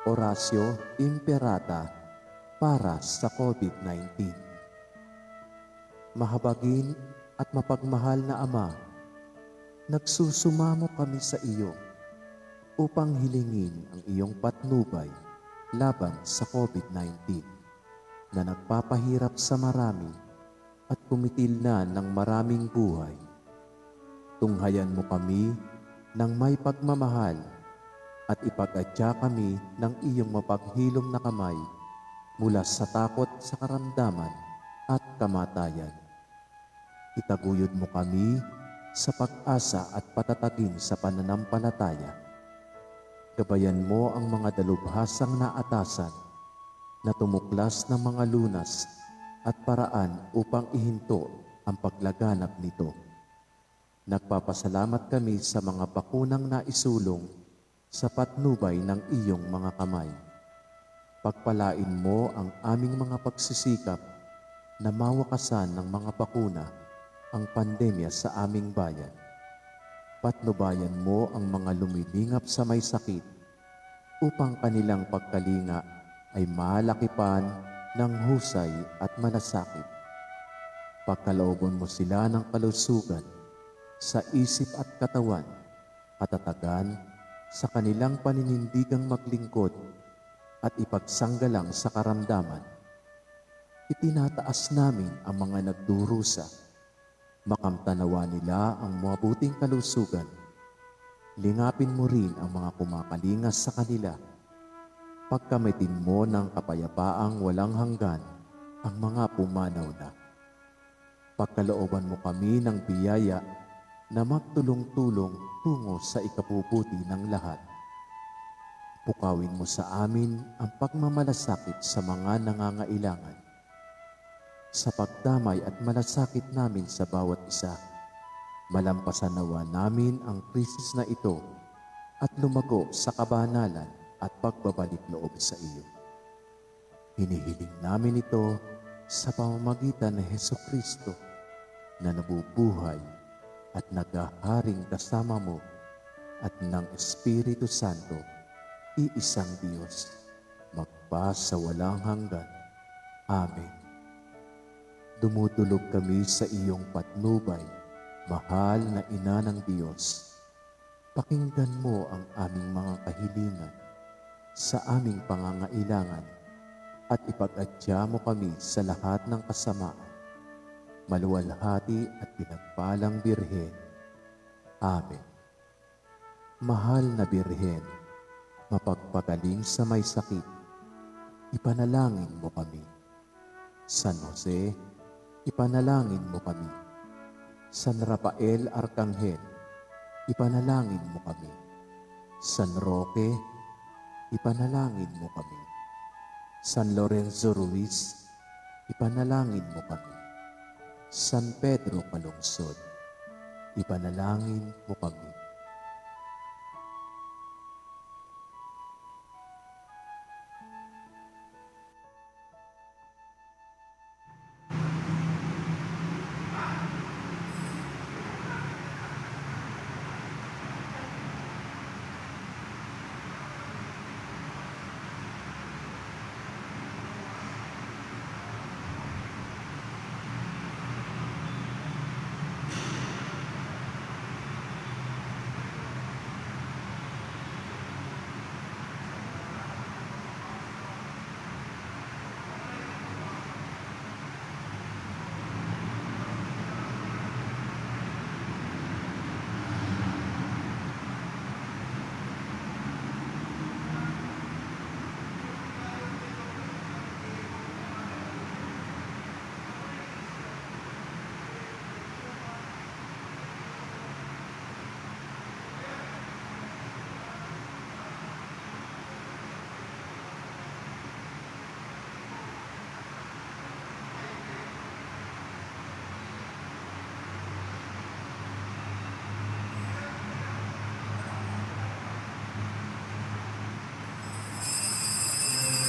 Oratio Imperata para sa COVID-19. Mahabagin at mapagmahal na Ama, nagsusumamo kami sa iyo upang hilingin ang iyong patnubay laban sa COVID-19 na nagpapahirap sa marami at kumitil na ng maraming buhay. Tunghayan mo kami ng may pagmamahal at ipag-adya kami ng iyong mapaghilom na kamay mula sa takot sa karamdaman at kamatayan. Itaguyod mo kami sa pag-asa at patatagin sa pananampalataya. Gabayan mo ang mga dalubhasang naatasan na tumuklas ng mga lunas at paraan upang ihinto ang paglaganap nito. Nagpapasalamat kami sa mga bakunang naisulong sa patnubay ng iyong mga kamay. Pagpalain mo ang aming mga pagsisikap na mawakasan ng mga bakuna ang pandemya sa aming bayan. Patnubayan mo ang mga lumilingap sa may sakit upang kanilang pagkalinga ay malakipan ng husay at malasakit. Pagkalooban mo sila ng kalusugan sa isip at katawan, katatagan sa kanilang paninindigang maglingkod at ipagsanggalang sa karamdaman. Itinataas namin ang mga nagdurusa. Makamtanawa nila ang mabuting kalusugan. Lingapin mo rin ang mga kumakalingas sa kanila. Pagkamitin mo ng kapayapaang walang hanggan ang mga pumanaw na. Pagkalooban mo kami ng biyaya na magtulong-tulong tungo sa ikabubuti ng lahat. Pukawin mo sa amin ang pagmamalasakit sa mga nangangailangan. Sa pagdamay at malasakit namin sa bawat isa, malampasan nawa namin ang krisis na ito at lumago sa kabanalan at pagbabalik loob sa iyo. Hinihiling namin ito sa pamamagitan ng Hesukristo na nabubuhay at naghaharing kasama mo at ng Espiritu Santo, iisang Diyos, magpa sa walang hanggan. Amen. Dumudulog kami sa iyong patnubay, mahal na Ina ng Diyos. Pakinggan mo ang aming mga kahilingan sa aming pangangailangan at ipag-adya mo kami sa lahat ng kasamaan. Maluwalhati at pinagpalang Birhen. Amen. Mahal na Birhen, mapagpagaling sa may sakit, ipanalangin mo kami. San Jose, ipanalangin mo kami. San Rafael Arcangel, ipanalangin mo kami. San Roque, ipanalangin mo kami. San Lorenzo Ruiz, ipanalangin mo kami. San Pedro Calungsod, ipanalangin mo kami.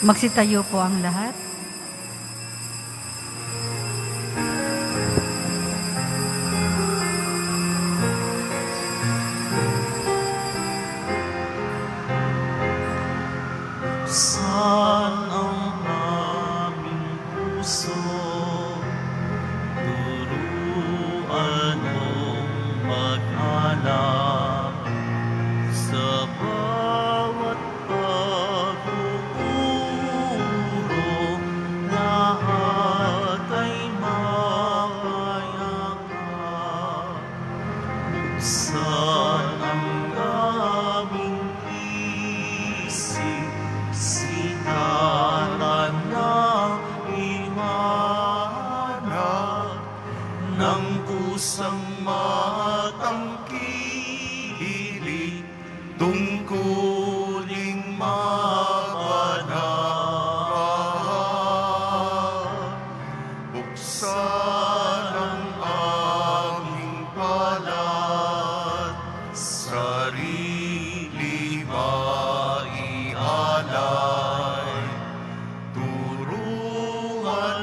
Magsitayo po ang lahat.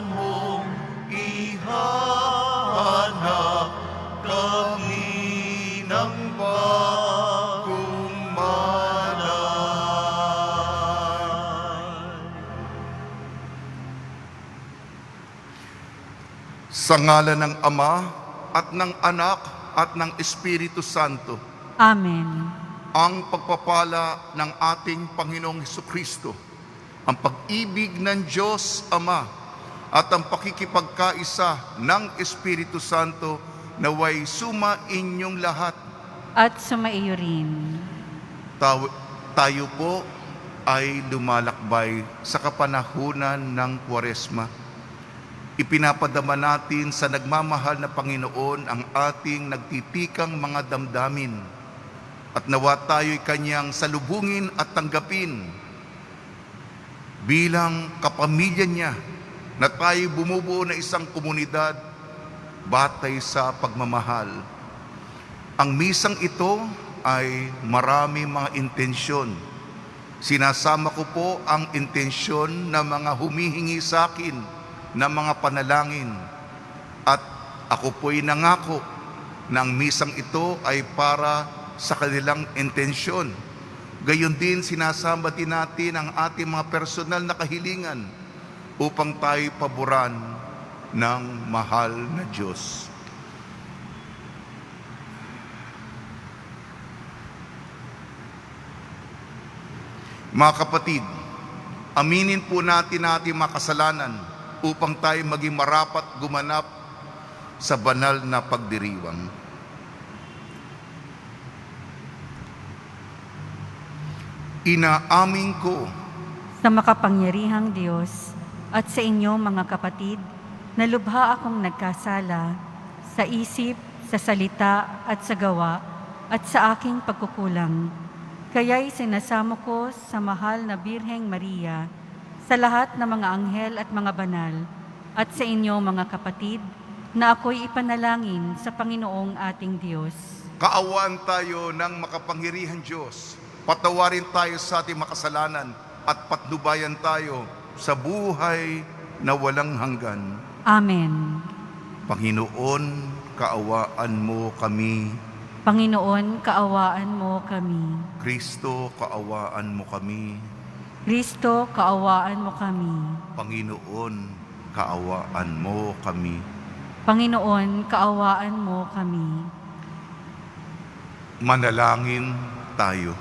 mong ihanap kami ng bagong malay. Sa ngalan ng Ama at ng Anak at ng Espiritu Santo, Amen. ang pagpapala ng ating Panginoong Hesukristo, ang pag-ibig ng Diyos Ama, at ang pakikipagkaisa ng Espiritu Santo naway suma inyong lahat. At sumaiyo rin. Tayo po ay lumalakbay sa kapanahunan ng Kwaresma. Ipinapadama natin sa nagmamahal na Panginoon ang ating nagtitikang mga damdamin, at nawa tayo'y Kanyang salubungin at tanggapin bilang kapamilya niya, na tayo bumubuo na isang komunidad batay sa pagmamahal. Ang misang ito ay marami mga intensyon. Sinasama ko po ang intensyon ng mga humihingi sa akin ng mga panalangin, at ako po'y nangako na ang misang ito ay para sa kanilang intensyon. Gayon din, sinasama din natin ang ating mga personal na kahilingan upang tayo paboran ng mahal na Diyos. Mga kapatid, aminin po natin ating mga kasalanan upang tayo maging marapat gumanap sa banal na pagdiriwang. Inaamin ko Sa makapangyarihang Diyos at sa inyo mga kapatid, na lubha akong nagkasala sa isip, sa salita at sa gawa at sa aking pagkukulang. Kaya'y sinasamo ko sa mahal na Birheng Maria, sa lahat ng mga anghel at mga banal, at sa inyo mga kapatid, na ako'y ipanalangin sa Panginoong ating Diyos. kaawaan tayo ng makapangyarihan Diyos. Patawarin tayo sa ating makasalanan at patnubayan tayo sa buhay na walang hanggan. Amen. Panginoon, kaawaan mo kami. Panginoon, kaawaan mo kami. Kristo, kaawaan mo kami. Kristo, kaawaan mo kami. Panginoon, kaawaan mo kami. Panginoon, kaawaan mo kami. Manalangin tayo.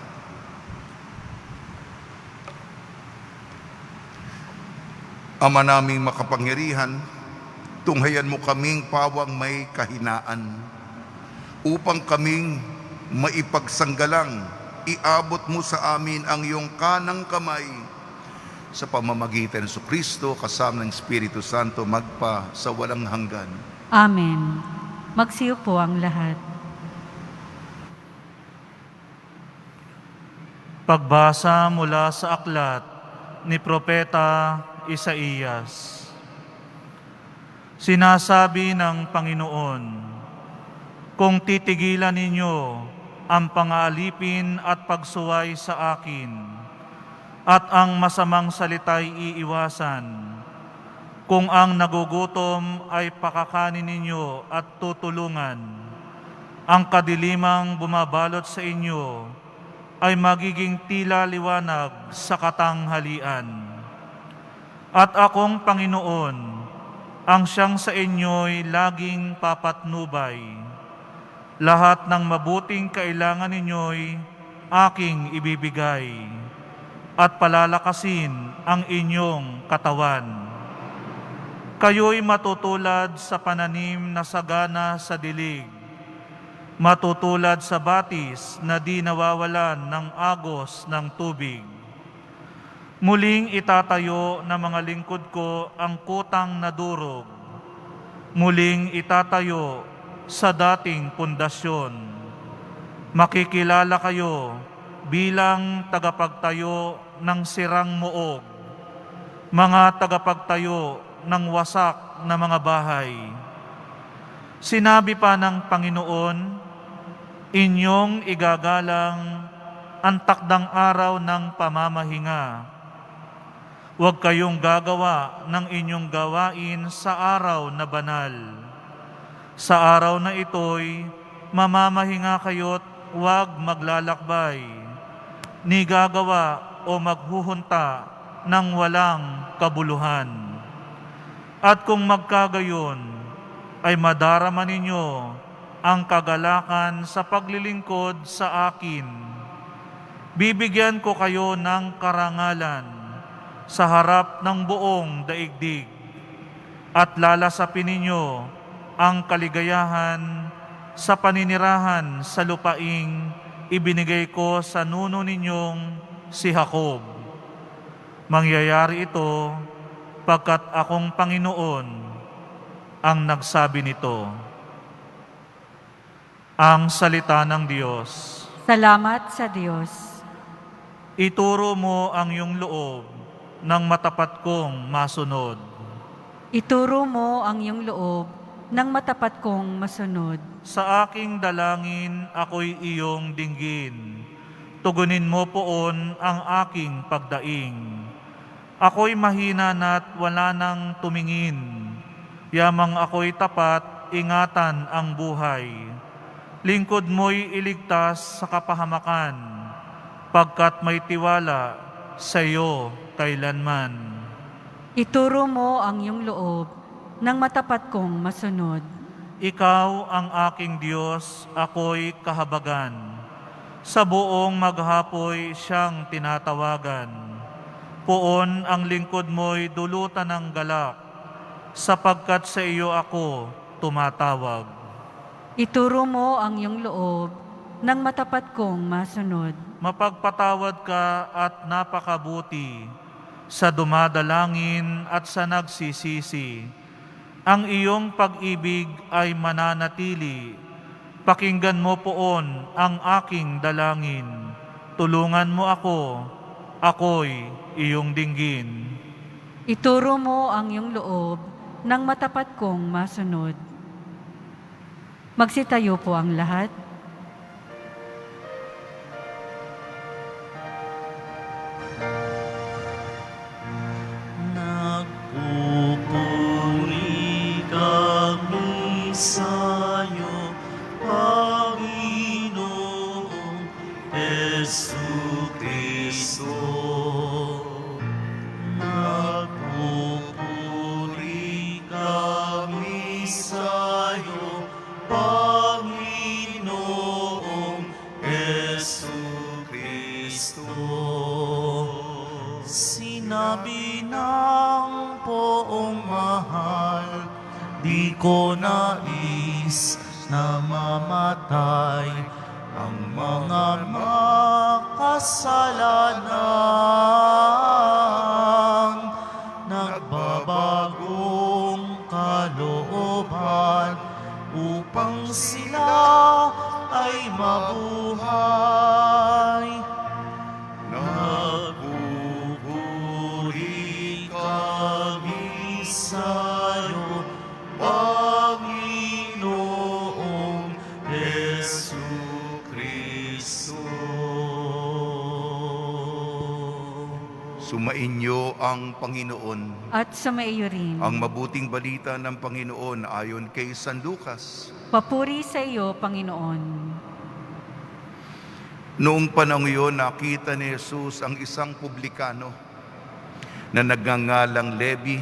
Ama naming makapangyarihan, tunghayan mo kaming pawang may kahinaan, upang kaming maipagsanggalang iabot mo sa amin ang iyong kanang kamay, sa pamamagitan ng Kristo kasama ng Espiritu Santo magpa sa walang hanggan. Amen. Magsiyo po ang lahat. Pagbasa mula sa aklat ni Propeta Isaías. Sinasabi ng Panginoon, kung titigilan ninyo ang pangaalipin at pagsuway sa akin, at ang masamang salita'y iiwasan, kung ang nagugutom ay pakakanin ninyo at tutulungan, ang kadilimang bumabalot sa inyo ay magiging tila liwanag sa katanghalian. At akong Panginoon, ang siyang sa inyo'y laging papatnubay. Lahat ng mabuting kailangan ninyo'y aking ibibigay, at palalakasin ang inyong katawan. Kayo'y matutulad sa pananim na sagana sa dilig, matutulad sa batis na di nawawalan ng agos ng tubig. Muling itatayo ng mga lingkod ko ang kutang na durog. Muling itatayo sa dating pundasyon. Makikilala kayo bilang tagapagtayo ng sirang muog, mga tagapagtayo ng wasak na mga bahay. Sinabi pa ng Panginoon, inyong igagalang ang takdang araw ng pamamahinga. Huwag kayong gagawa ng inyong gawain sa araw na banal. Sa araw na ito'y mamamahinga kayo't huwag maglalakbay, ni gagawa o maghuhunta ng walang kabuluhan. At kung magkagayon, ay madarama ninyo ang kagalakan sa paglilingkod sa akin. Bibigyan ko kayo ng karangalan sa harap ng buong daigdig at lalasapin ninyo ang kaligayahan sa paninirahan sa lupaing ibinigay ko sa nuno ninyong si Jacob. Mangyayari ito pagkat akong Panginoon ang nagsabi nito. Ang salita ng Diyos. Salamat sa Diyos. Ituro mo ang iyong loob ng matapat kong masunod. Ituro mo ang iyong loob ng matapat kong masunod. Sa aking dalangin ako'y iyong dinggin. Tugunin mo poon ang aking pagdaing. Ako'y mahina na't wala nang tumingin. Yamang ako'y tapat, ingatan ang buhay. Lingkod mo'y iligtas sa kapahamakan, pagkat may tiwala sa iyo kailanman. Ituro mo ang iyong loob ng matapat kong masunod. Ikaw ang aking Diyos, ako'y kahabagan. Sa buong maghapoy siyang tinatawagan. Poon ang lingkod mo'y dulutan ng galak, sapagkat sa iyo ako tumatawag. Ituro mo ang iyong loob ng matapat kong masunod. Mapagpatawad ka at napakabuti sa dumadalangin at sa nagsisisi. Ang iyong pag-ibig ay mananatili. Pakinggan mo poon ang aking dalangin. Tulungan mo ako, ako'y iyong dinggin. Ituro mo ang iyong loob ng matapat kong masunod. Magsitayo po ang lahat. Nagpupuri kami sa'yo, Panginoong Jesucristo. Nagpupuri kami sa'yo, Panginoong Jesucristo. Sinabi ng poong mahal, di ko nais na mamatay ang mga makasalanan. Nagbabagong kalooban upang sila ay mabuhay. Nagpupuri kami sa'yo, Panginoong Jesucristo. Sumainyo ang Panginoon. At sumaiyo rin. Ang mabuting balita ng Panginoon ayon kay San Lucas. Papuri sa iyo, Panginoon. Noong panahon iyon, nakita ni Jesus ang isang publikano na nagngangalang Levi,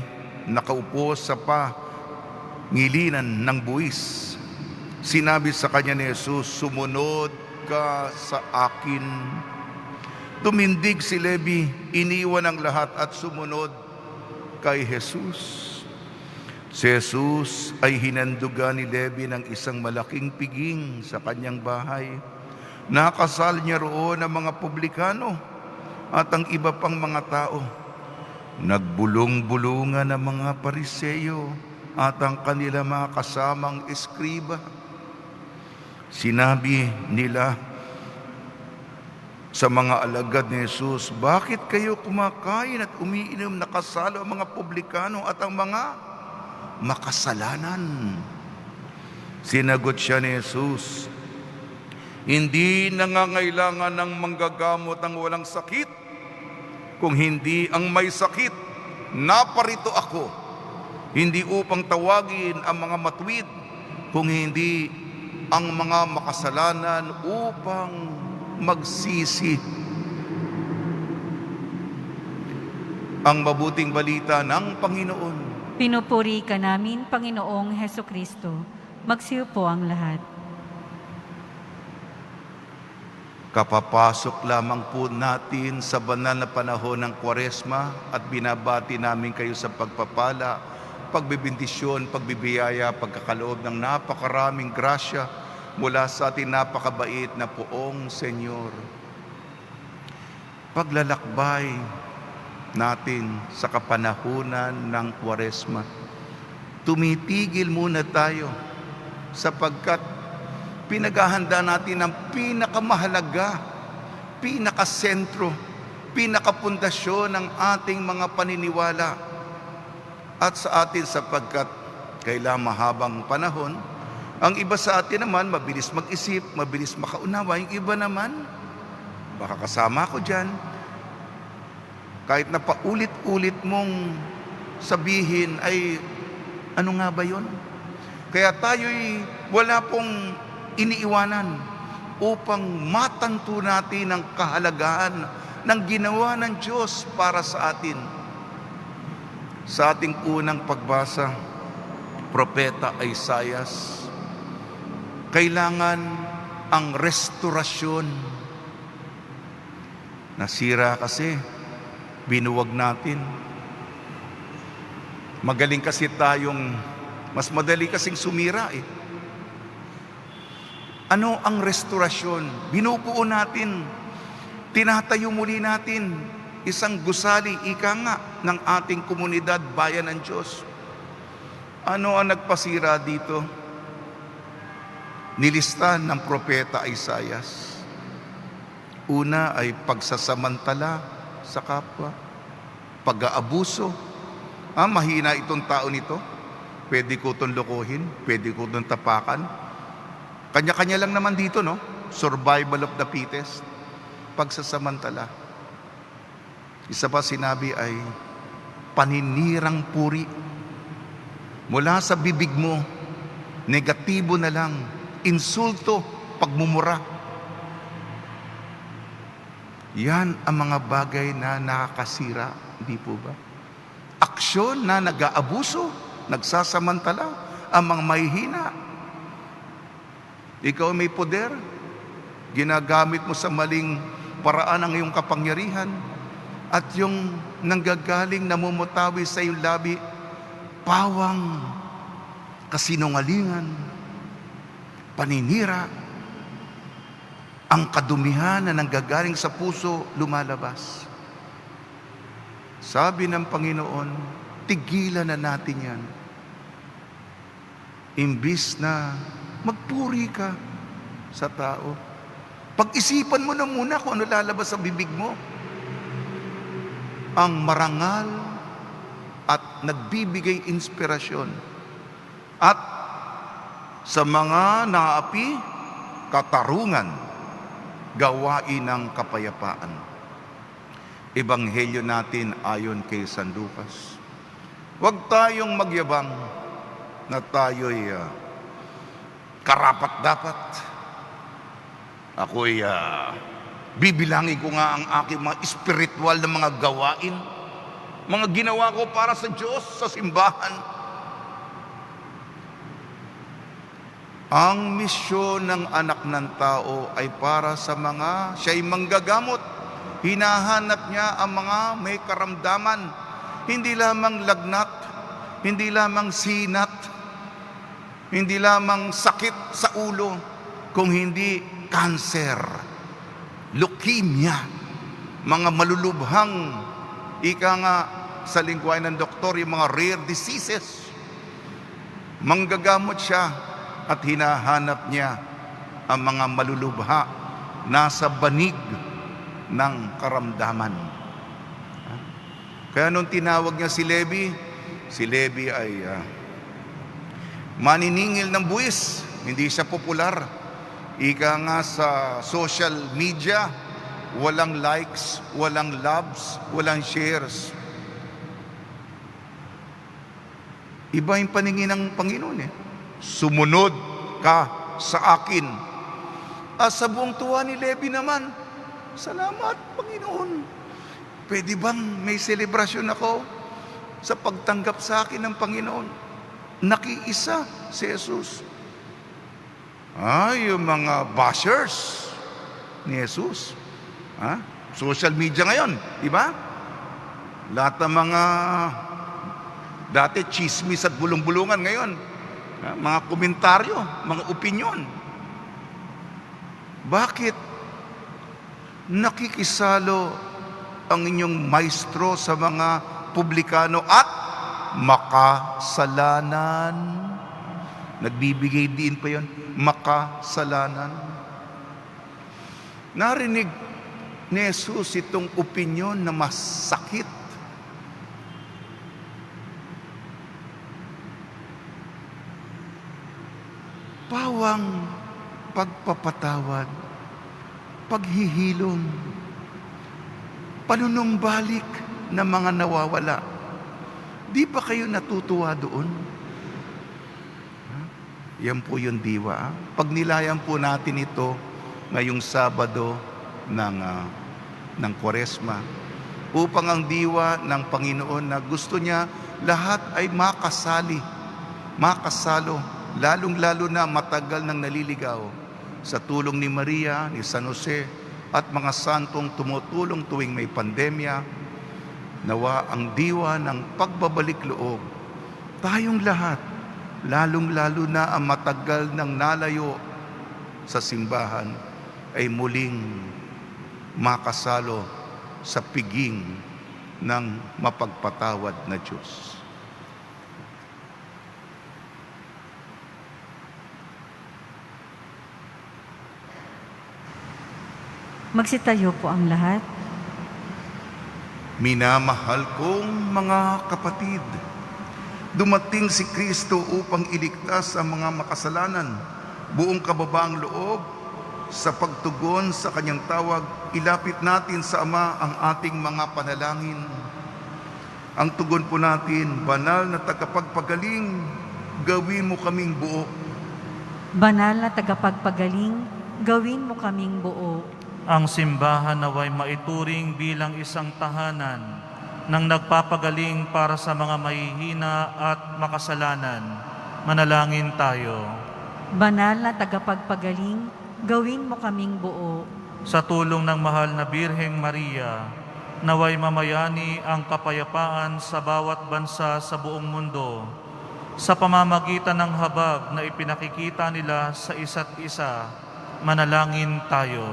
nakaupo sa ngilinan ng buwis. Sinabi sa kanya ni Jesus, "Sumunod ka sa akin." Tumindig si Levi, iniwan ang lahat at sumunod kay Jesus. Si Jesus ay hinandugan ni Levi ng isang malaking piging sa kanyang bahay. Nakasal niya roon ang mga publikano at ang iba pang mga tao. Nagbulong-bulungan ang mga Pariseyo at ang kanila mga kasamang eskriba. Sinabi nila sa mga alagad ni Jesus, "Bakit kayo kumakain at umiinom na kasalo ang mga publikano at ang mga makasalanan?" Sinagot siya ni Jesus, "Hindi nangangailangan ng manggagamot ang walang sakit, kung hindi ang may sakit. naparito ako, hindi upang tawagin ang mga matuwid, kung hindi ang mga makasalanan upang magsisi. Ang mabuting balita ng Panginoon. Pinupuri ka namin, Panginoong Heso Kristo. Magsiupo ang lahat. Kapapasok lamang po natin sa banal na panahon ng Kwaresma at binabati namin kayo sa pagpapala, pagbibindisyon, pagbibiyaya, pagkakaloob ng napakaraming grasya mula sa ating napakabait na Poong Senyor. Paglalakbay natin sa kapanahunan ng Kwaresma, tumitigil muna tayo sapagkat pinaghahanda natin ang pinakamahalaga, pinakasentro, pinakapundasyon ng ating mga paniniwala. At sa atin sapagkat kailangan mahabang panahon, ang iba sa atin naman mabilis mag-isip, mabilis makaunawa. Yung iba naman, baka kasama ko dyan, kahit na paulit-ulit mong sabihin ay ano nga ba yun? Kaya tayo'y wala pong iniiwanan upang matanto natin ang kahalagahan ng ginawa ng Diyos para sa atin. Sa ating unang pagbasa, Propeta Isaias, kailangan ang restorasyon. Nasira kasi, binuwag natin. Magaling kasi tayong, mas madali kasing sumira eh. Ano ang restorasyon? Binubuo natin, tinatayo muli natin isang gusali, ika nga, ng ating komunidad, bayan ng Diyos. Ano ang nagpasira dito? Nilista ng Propeta Isaias. Una ay pagsasamantala sa kapwa, pag-aabuso. Mahina itong tao nito, pwede ko itong lokohin, pwede ko itong tapakan. Kanya-kanya lang naman dito, no? Survival of the fittest. Pagsasamantala. Isa pa sinabi ay paninirang puri. Mula sa bibig mo, negatibo na lang, insulto, pagmumura. Yan ang mga bagay na nakakasira, di po ba? Aksyon na nag-aabuso, nagsasamantala, ang mga mahihina. Ikaw may poder, ginagamit mo sa maling paraan ang iyong kapangyarihan, at yung nanggagaling namumutawi sa iyong labi, pawang, kasinungalingan, paninira, ang kadumihan na nanggagaling sa puso lumalabas. Sabi ng Panginoon, tigilan na natin yan. Imbis na magpuri ka sa tao, pag-isipan mo na muna kung ano lalabas sa bibig mo. Ang marangal at nagbibigay inspirasyon. At sa mga naapi, katarungan, gawain ng kapayapaan. Ebanghelyo natin ayon kay San Lucas. Huwag tayong magyabang na tayo'y karapat-dapat. Ako'y bibilangin ko nga ang aking mga spiritual na mga gawain, mga ginawa ko para sa Diyos, sa simbahan. Ang misyon ng anak ng tao ay para sa mga siya'y manggagamot. Hinahanap niya ang mga may karamdaman, hindi lamang lagnat, hindi lamang sinat, hindi lamang sakit sa ulo, kung hindi kanser, leukemia, mga malulubhang, ika nga sa lingwahe ng doktor, yung mga rare diseases. Manggagamot siya at hinahanap niya ang mga malulubha nasa banig ng karamdaman. Kaya nung tinawag niya si Levi ay maniningil ng buwis, hindi siya popular. Ika nga sa social media, walang likes, walang loves, walang shares. Iba yung paningin ng Panginoon eh. Sumunod ka sa akin. Sa buong tuwa ni Levi naman, salamat Panginoon. Pwede bang may selebrasyon ako sa pagtanggap sa akin ng Panginoon? Nakiisa si Jesus. Yung mga bashers ni Jesus. Social media ngayon, di ba? Lahat ng mga dati chismis at bulong-bulungan ngayon, mga komentaryo, mga opinyon. Bakit nakikisalo ang inyong maestro sa mga publikano at makasalanan? Nagbibigay din pa yon, makasalanan. Narinig ni Jesus itong opinyon na masakit. Pawang pagpapatawad, paghihilom, panunumbalik ng mga nawawala. Di ba kayo natutuwa doon? Yan po yung diwa. Pag nilayan po natin ito ngayong Sabado ng Kwaresma, upang ang diwa ng Panginoon na gusto niya lahat ay makasalo, lalong-lalo na matagal nang naliligaw sa tulong ni Maria, ni San Jose, at mga santong tumutulong tuwing may pandemya. Nawa ang diwa ng pagbabalik loob, tayong lahat, lalong-lalo na ang matagal nang nalayo sa simbahan, ay muling makasalo sa piging ng mapagpatawad na Diyos. Magsitayo po ang lahat. Minamahal kong mga kapatid, dumating si Kristo upang iligtas ang mga makasalanan. Buong kababaang loob, sa pagtugon sa kanyang tawag, ilapit natin sa Ama ang ating mga panalangin. Ang tugon po natin, banal na tagapagpagaling, gawin mo kaming buo. Banal na tagapagpagaling, gawin mo kaming buo. Ang simbahan naway maituring bilang isang tahanan ng nagpapagaling para sa mga mahihina at makasalanan. Manalangin tayo. Banal na tagapagpagaling, gawin mo kaming buo. Sa tulong ng mahal na Birheng Maria, naway mamayani ang kapayapaan sa bawat bansa sa buong mundo sa pamamagitan ng habag na ipinakikita nila sa isa't isa. Manalangin tayo.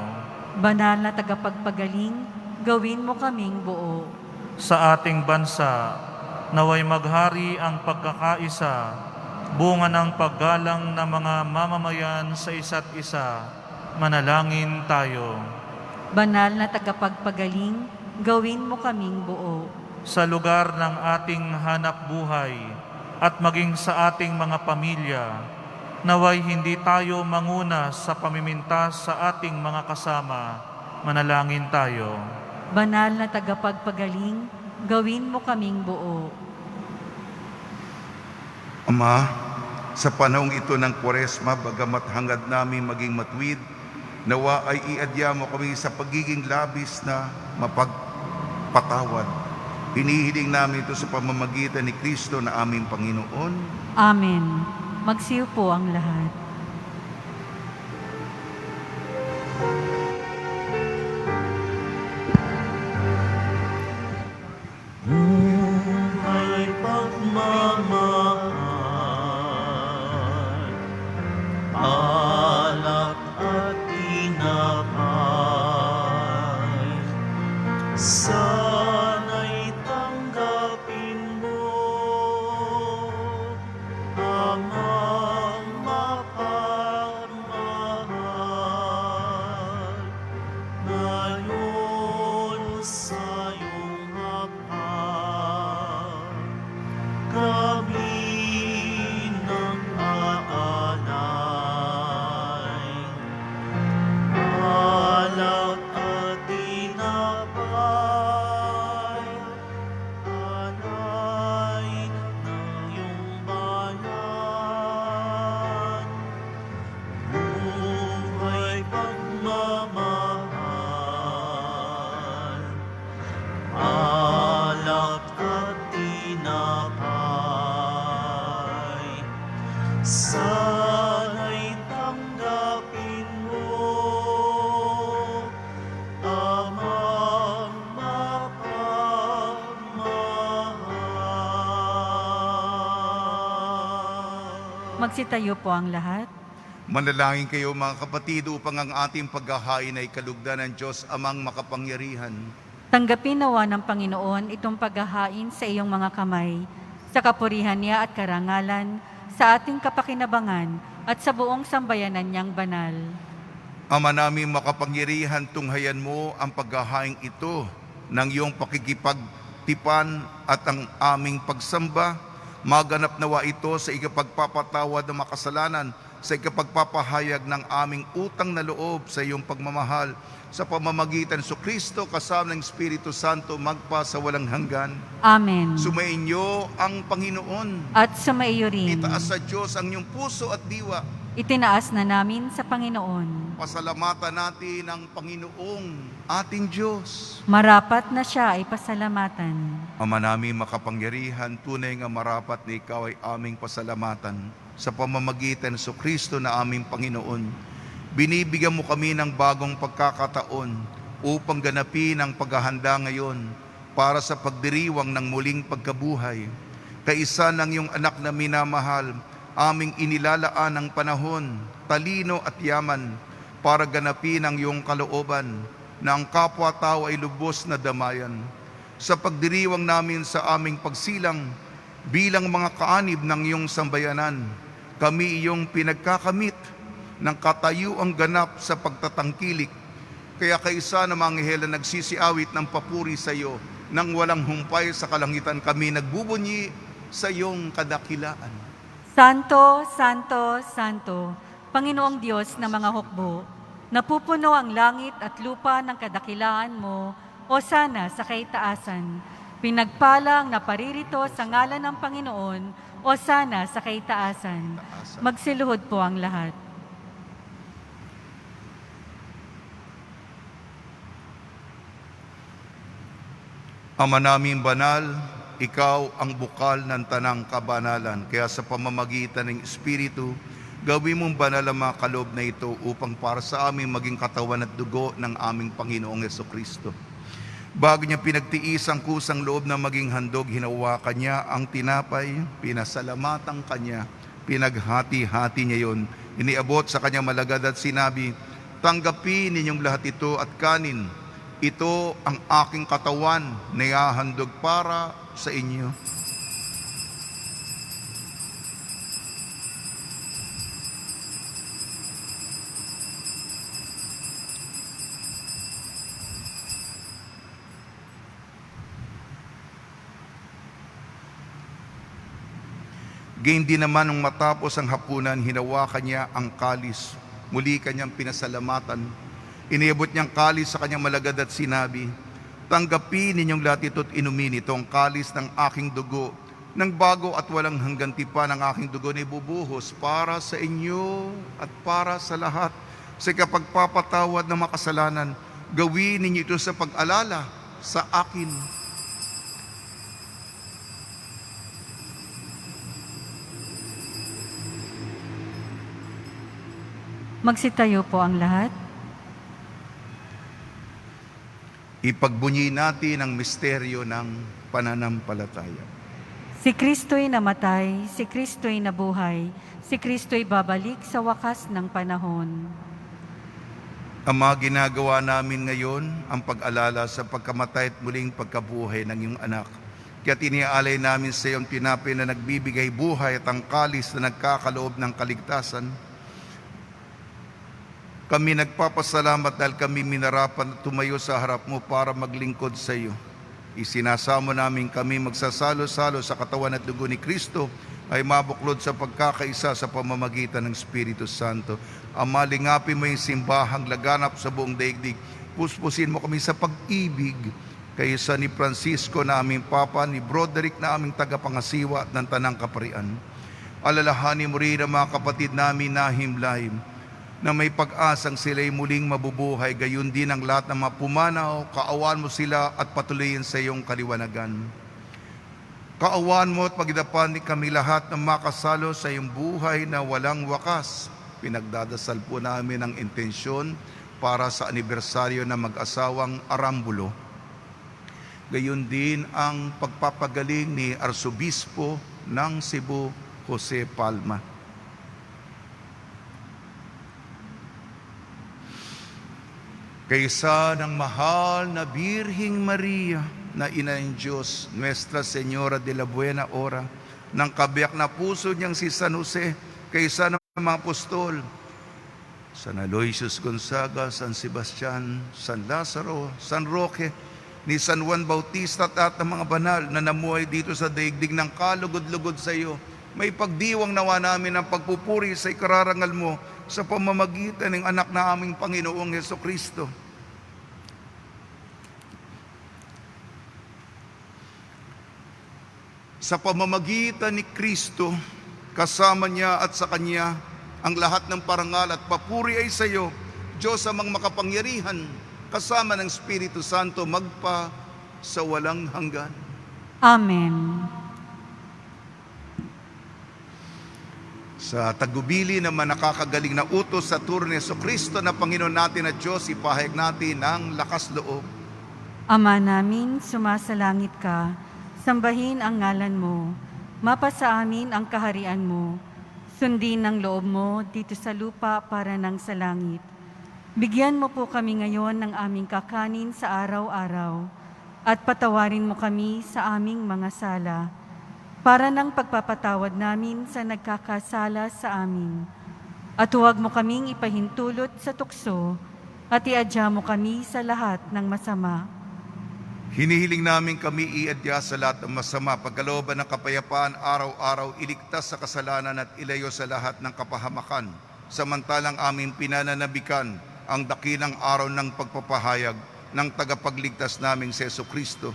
Banal na tagapagpagaling, gawin mo kaming buo. Sa ating bansa, naway maghari ang pagkakaisa, bunga ng paggalang ng mga mamamayan sa isa't isa. Manalangin tayo. Banal na tagapagpagaling, gawin mo kaming buo. Sa lugar ng ating hanap buhay at maging sa ating mga pamilya, naway hindi tayo manguna sa pamimintas sa ating mga kasama. Manalangin tayo. Banal na tagapagpagaling, gawin mo kaming buo. Ama, sa panahong ito ng Kwaresma, bagamat hangad namin maging matuwid, nawa ay iadya mo kami sa pagiging labis na mapagpatawad. Hinihiling namin ito sa pamamagitan ni Kristo na aming Panginoon. Amen. Magsiyo po ang lahat. Ay pagmamahal, alak at tinapay, sana'y tanggapin mo, Amang mapagmahal. sana'y tanggapin mo, amang mapagmahal. Magsitayo po ang lahat. Manalangin kayo mga kapatid upang ang ating paghahain ay kalugdan ng Diyos amang makapangyarihan. Tanggapin nawa ng Panginoon itong paghahain sa iyong mga kamay, sa kapurihan niya at karangalan, sa ating kapakinabangan at sa buong sambayanan niyang banal. Ama namin makapangyarihan, tunghayan mo ang paghahain ito ng iyong pakikipagtipan at ang aming pagsamba. Maganap nawa ito sa ikapagpapatawad ng makasalanan, sa ikapagpapahayag ng aming utang na loob sa iyong pagmamahal, sa pamamagitan sa Kristo kasama ng Espiritu Santo magpa sa walang hanggan. Amen. Sumainyo ang Panginoon. At sumaiyo rin. Itaas sa Diyos ang iyong puso at diwa. Itinaas na namin sa Panginoon. Pasalamatan natin ang Panginoong ating Diyos. Marapat na siya ay pasalamatan. Ama namin makapangyarihan, tunay nga marapat na ikaw ay aming pasalamatan sa pamamagitan sa Kristo na aming Panginoon. Binibigyan mo kami ng bagong pagkakataon upang ganapin ang paghahanda ngayon para sa pagdiriwang ng muling pagkabuhay. Kaisa ng iyong anak na minamahal, aming inilalaan ng panahon, talino at yaman para ganapin ang iyong kalooban na ang kapwa-tao ay lubos na damayan. Sa pagdiriwang namin sa aming pagsilang bilang mga kaanib ng iyong sambayanan, kami iyong pinagkakamit ng katayuang ganap sa pagtatangkilik. Kaya kaisa ng mga anghel na nagsisiawit ng papuri sa iyo, nang walang humpay sa kalangitan kami nagbubunyi sa iyong kadakilaan. Santo, Santo, Santo, Panginoong Diyos ng mga hukbo, napupuno ang langit at lupa ng kadakilaan mo, o sana sa kaitaasan. Pinagpala ang naparirito sa ngalan ng Panginoon, o sana sa kaitaasan. Magsiluhod po ang lahat. Ama naming banal, ikaw ang bukal ng tanang kabanalan. Kaya sa pamamagitan ng Espiritu, gawin mong banal ang mga kaloob na ito upang para sa aming maging katawan at dugo ng aming Panginoong Jesucristo. Bago niya pinagtiis ang kusang loob na maging handog, hinawakan niya ang tinapay, pinasalamatan kanya, pinaghati-hati niya yon, iniabot sa kanyang malagad at sinabi, "Tanggapin ninyong lahat ito at kanin. Ito ang aking katawan na ihahandog para sa inyo." Gayon din naman nung matapos ang hapunan, hinawakan niya ang kalis. Muli kanyang pinasalamatan. Iniabot niyang kalis sa kanyang malagad at sinabi, "Tanggapin ninyong lahat ito at inumin ito, ang kalis ng aking dugo, ng bago at walang hanggang tipan ng aking dugo na ibubuhos para sa inyo at para sa lahat. Sa kapagpapatawad ng makasalanan, gawin ninyo ito sa pag-alala sa akin." Magsitayo po ang lahat. Ipagbunyi natin ang misteryo ng pananampalataya. Si Kristo'y namatay, si Kristo'y nabuhay, si Kristo'y babalik sa wakas ng panahon. Ama, ginagawa namin ngayon ang pag-alala sa pagkamatay at muling pagkabuhay ng iyong anak. Kaya tiniaalay namin sa iyong tinapay na nagbibigay buhay at ang kalis na nagkakaloob ng kaligtasan. Kami nagpapasalamat dahil kami minarapan at tumayo sa harap mo para maglingkod sa iyo. Isinasamo namin kami magsasalo-salo sa katawan at dugo ni Kristo ay mabuklod sa pagkakaisa sa pamamagitan ng Espiritu Santo. Ama, lingapin mo yung simbahang laganap sa buong daigdig. Puspusin mo kami sa pag-ibig kaysa ni Francisco na aming Papa, ni Broderick na aming tagapangasiwa ng Tanang Kaparian. Alalahanin mo rin ang mga kapatid namin na himlay na may pag-asang sila'y muling mabubuhay, gayon din ang lahat ng mga pumanaw, kaawan mo sila at patuloyin sa iyong kaliwanagan. Kaawaan mo at pagdapan ni kami lahat na makasalo sa iyong buhay na walang wakas. Pinagdadasal po namin ang intensyon para sa anibersaryo ng mag-asawang Arambulo. Gayon din ang pagpapagaling ni Arsobispo ng Cebu, Jose Palma. Kaysa ng mahal na Birhing Maria, na ina ng Diyos, Nuestra Señora de la Buena Hora, ng kabiyak na puso niyang si San Jose, kaysa ng mga apostol, San Aloysius Gonzaga, San Sebastian, San Lazaro, San Roque, ni San Juan Bautista at ng mga banal na namuhay dito sa daigdig ng kalugod-lugod sa iyo, may pagdiwang nawa namin ang pagpupuri sa ikararangal mo sa pamamagitan ng anak na aming Panginoong Hesukristo. Sa pamamagitan ni Kristo, kasama niya at sa Kanya, ang lahat ng parangal at papuri ay sa iyo, Diyos amang makapangyarihan, kasama ng Espiritu Santo, magpa sa walang hanggan. Amen. Sa tagubili naman nakakagaling na utos sa turo ni Jesucristo na Panginoon natin at Diyos, ipahayag natin ang lakas loob. Ama namin, sumasalangit ka, sambahin ang ngalan mo, mapasa amin ang kaharian mo, sundin ang loob mo dito sa lupa para nang sa langit. Bigyan mo po kami ngayon ng aming kakanin sa araw-araw, at patawarin mo kami sa aming mga sala, para ng pagpapatawad namin sa nagkakasala sa amin. At huwag mo kaming ipahintulot sa tukso, at iadya mo kami sa lahat ng masama. Hinihiling namin kami iadya sa lahat ng masama, pagkalooban ng kapayapaan, araw-araw iligtas sa kasalanan at ilayo sa lahat ng kapahamakan, samantalang aming pinananabikan ang dakilang araw ng pagpapahayag ng tagapagligtas naming si Jesucristo.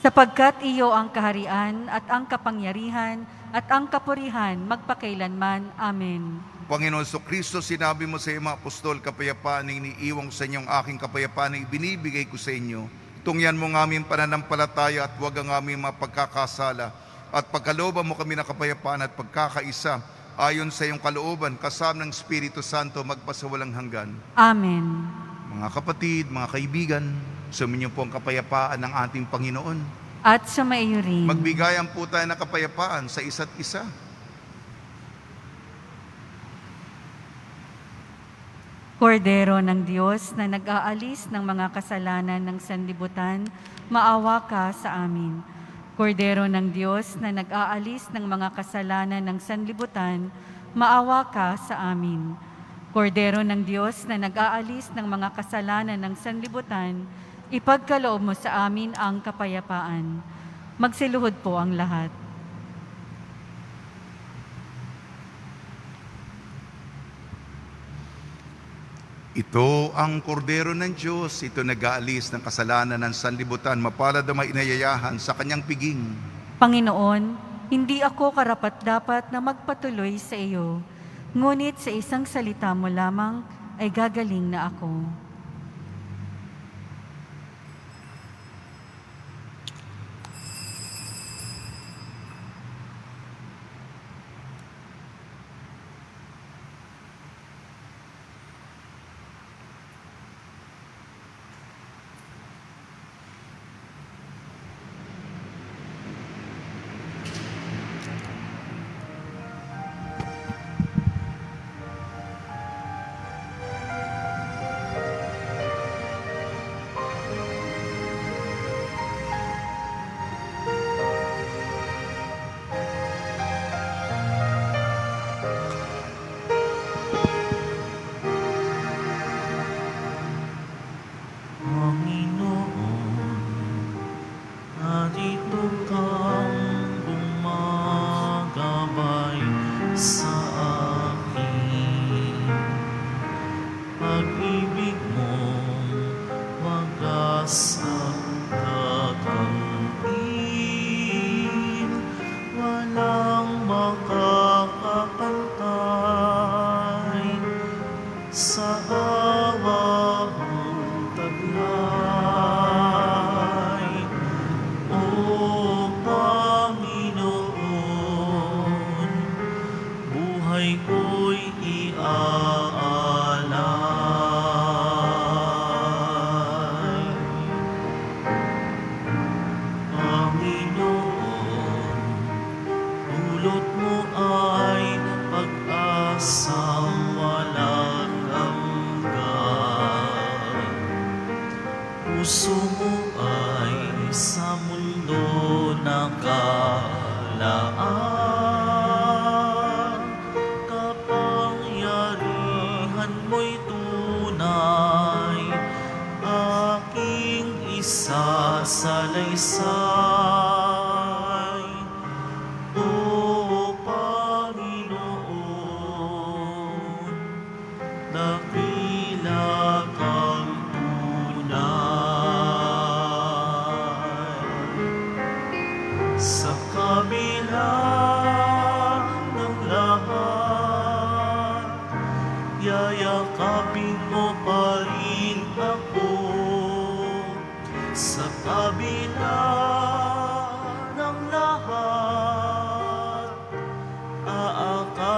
Sapagkat iyo ang kaharian at ang kapangyarihan at ang kapurihan magpakailanman. Amen. Panginoon Jesucristo, sinabi mo sa iyong mga apostol, kapayapaan ang iniiwang sa inyong aking kapayapaan ang ibinibigay ko sa inyo. Tungyan mo ng aming pananampalataya at huwag ang aming mapagkakasala. At pagkalooban mo kami ng kapayapaan at pagkakaisa, ayon sa iyong kalooban, kasama ng Espiritu Santo, magpasawalang hanggan. Amen. Mga kapatid, mga kaibigan, suminyo po ang kapayapaan ng ating Panginoon. At sumaiyo rin. Magbigayan po tayo ng kapayapaan sa isa't isa. Kordero ng Diyos na nag-aalis ng mga kasalanan ng sanlibutan, maawa ka sa amin. Kordero ng Diyos na nag-aalis ng mga kasalanan ng sanlibutan, maawa ka sa amin. Kordero ng Diyos na nag-aalis ng mga kasalanan ng sanlibutan, ipagkaloob mo sa amin ang kapayapaan. Magsiluhod po ang lahat. Ito ang kordero ng Diyos, ito nag-aalis ng kasalanan ng sanlibutan, mapalad ang may inayayahan sa kanyang piging. Panginoon, hindi ako karapat-dapat na magpatuloy sa iyo, ngunit sa isang salita mo lamang ay gagaling na ako.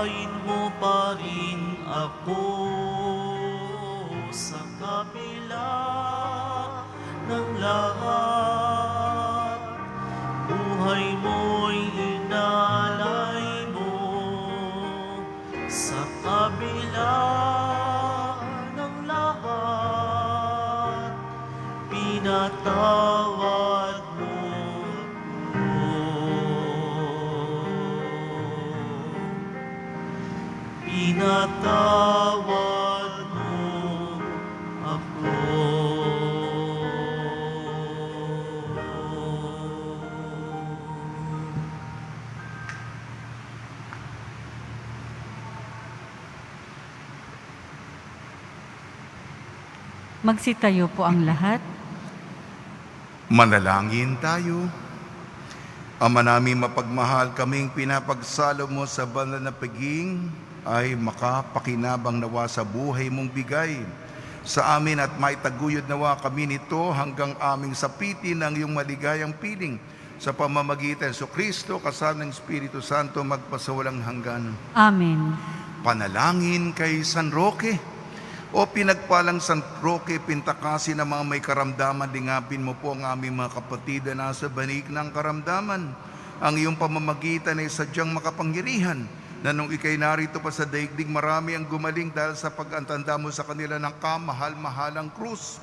pagpalain mo pa rin ako sa kabila ng lahat. Buhay mo'y inalay mo sa kabila ng lahat. Pinatawad mo ako. Pinatawad mo ako. Magsitayo po ang lahat. Manalangin tayo. Ama namin mapagmahal, kaming pinapagsalo mo sa banal na paging ay makapakinabang nawa sa buhay mong bigay sa amin at maitaguyod nawa kami nito hanggang aming sapitin ang iyong maligayang piling sa pamamagitan sa Kristo kasama ng Espiritu Santo magpasawalang hanggan. Amen. Panalangin kay San Roque. O pinagpalang San Roque, pintakasin ng mga may karamdaman, lingapin mo po ang aming mga kapatid na nasa banig ng karamdaman. Ang iyong pamamagitan ay sadyang makapangyarihan, na nung ikay narito pa sa daigdig, marami ang gumaling dahil sa pag-antanda mo sa kanila ng kamahal-mahalang krus.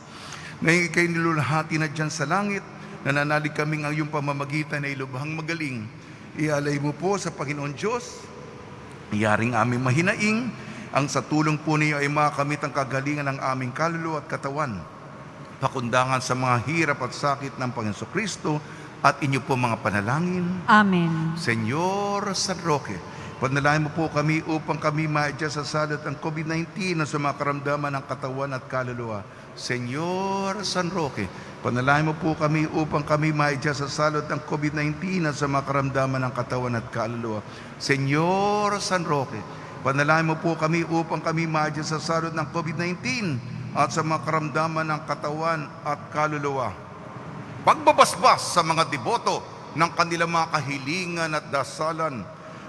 Ngayon ikay nilulahati na dyan sa langit, nananalig kaming ang iyong pamamagitan ay lubhang magaling. Ialay mo po sa Panginoon Diyos, iyaring aming mahinaing, ang sa tulong po niyo ay makamit ang kagalingan ng aming kaluluwa at katawan, pakundangan sa mga hirap at sakit ng Panginoon Kristo at inyo po mga panalangin. Amen. Senyor San Roque, panalangin mo po kami upang kami maadya sa salat ng COVID-19 na sa mga karamdaman ng katawan at kaluluwa. Senyor San Roque, panalangin mo po kami upang kami maadya sa salat ng COVID-19 na sa mga karamdaman ng katawan at kaluluwa. Senyor San Roque, panalangin mo po kami upang kami maadya sa salot ng COVID-19 at sa mga karamdaman ng katawan at kaluluwa. Pagbabasbas sa mga deboto ng kanilang mga kahilingan at dasalan.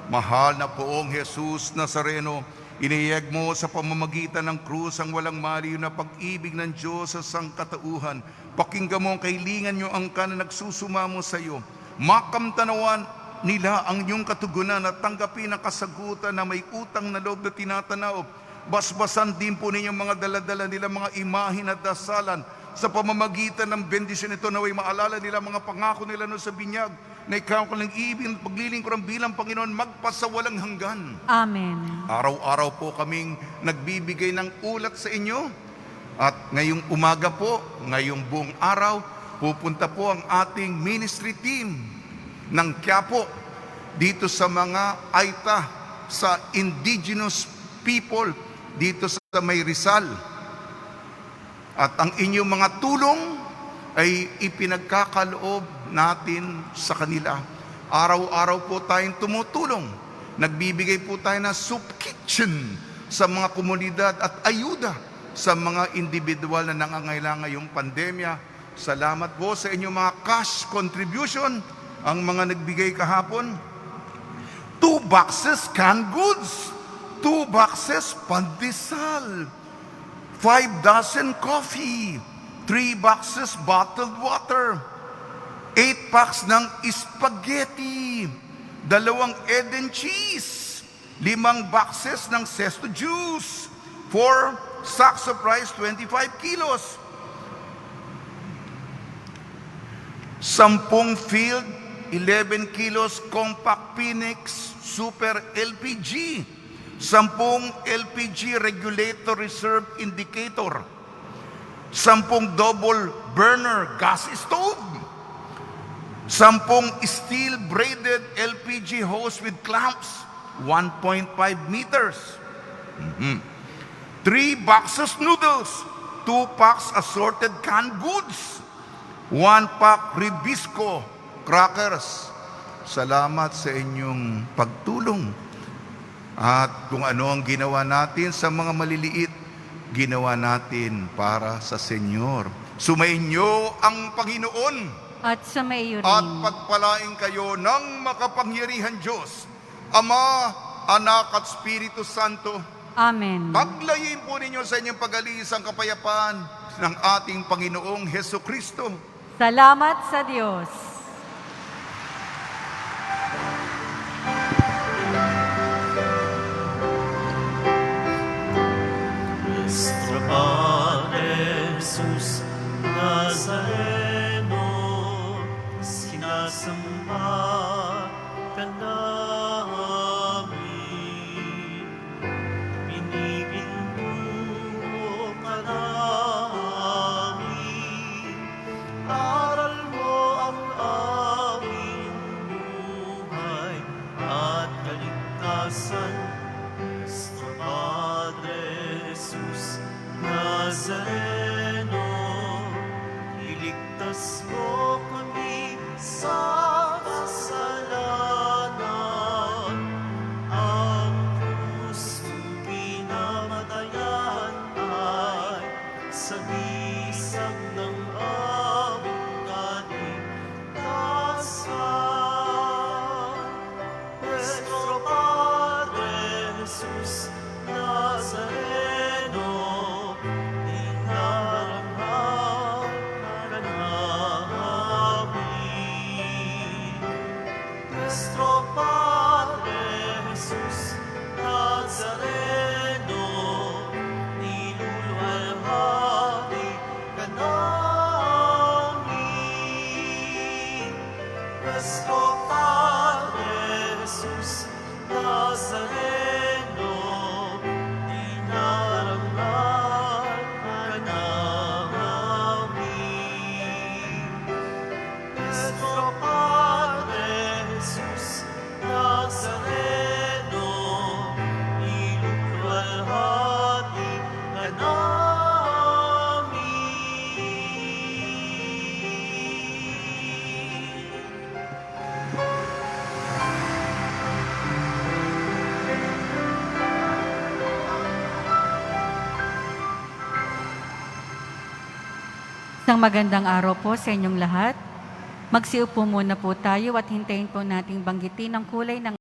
Mahal na poong Jesus Nazareno, iniyag mo sa pamamagitan ng krus ang walang maliw na pag-ibig ng Diyos sa sangkatauhan. Pakinggan mo ang kahilingan niyo ang na nagsusumamo sa iyo. Makamtanawan nila ang iyong katugunan at tanggapin ang kasagutan na may utang na loob na tinatanaw. Basbasan din po ninyong mga daladala nila, mga imahin at dasalan sa pamamagitan ng bendisyon nito, naway maalala nila mga pangako nila no sa binyag na ikaw kalang ibig at paglilingkuran bilang Panginoon magpasawalang hanggan. Amen. Araw-araw po kaming nagbibigay ng ulat sa inyo at ngayong umaga po, ngayong buong araw, pupunta po ang ating ministry team ng Quiapo dito sa mga Aita, sa indigenous people dito sa may Rizal. At ang inyong mga tulong ay ipinagkakaloob natin sa kanila. Araw-araw po tayong tumutulong. Nagbibigay po tayo ng soup kitchen sa mga komunidad at ayuda sa mga individual na nangangailangan ngayong pandemya. Salamat po sa inyong mga cash contribution. Ang mga nagbigay kahapon, 2 boxes canned goods, 2 boxes pandesal, 5 dozen coffee, 3 boxes bottled water, 8 packs ng spaghetti, 2 Eden cheese, 5 boxes ng Zesto juice, 4 sacks of rice, 25 kilos, 10 field 11 kilos compact Phoenix Super LPG, 10 LPG regulator reserve indicator, 10 double burner gas stove, 10 steel braided LPG hose with clamps 1.5 meters, 3 boxes noodles, 2 packs assorted canned goods, 1 pack Ribisco crackers. Salamat sa inyong pagtulong. At kung ano ang ginawa natin sa mga maliliit, ginawa natin para sa Senyor. Sumainyo ang Panginoon At sa iyo rin. at pagpalain kayo ng makapangyarihan Diyos, Ama Anak at Espiritu Santo. Amen. Paglayin po ninyo sa inyong pag-alis ang kapayapaan ng ating Panginoong Heso Kristo. Salamat sa Diyos. Nuestro Padre Jesus Nazareno, sinasamba ka namin. Pinipintuho ka namin. Aral mo ang aming buhay at kaligtasan. Nuestro Padre Jesus Nazareno, iligtas mo kami sa kasalanan. Ang krus mong pinamatayan ay sagisag ng aming kaligtasan. Nuestro Padre Jesus Nazareno, inarangal ka namin. Nuestro Padre Jesus Nazareno, niluluwalhati ka namin. Nuestro Padre Jesus Nazareno, dinarangal ka namin. Nuestro Padre Jesus Nazareno, iluluwalhati ka namin. Isang magandang araw po sa inyong lahat. Magsiupo muna po tayo at hintayin po nating banggitin ang kulay ng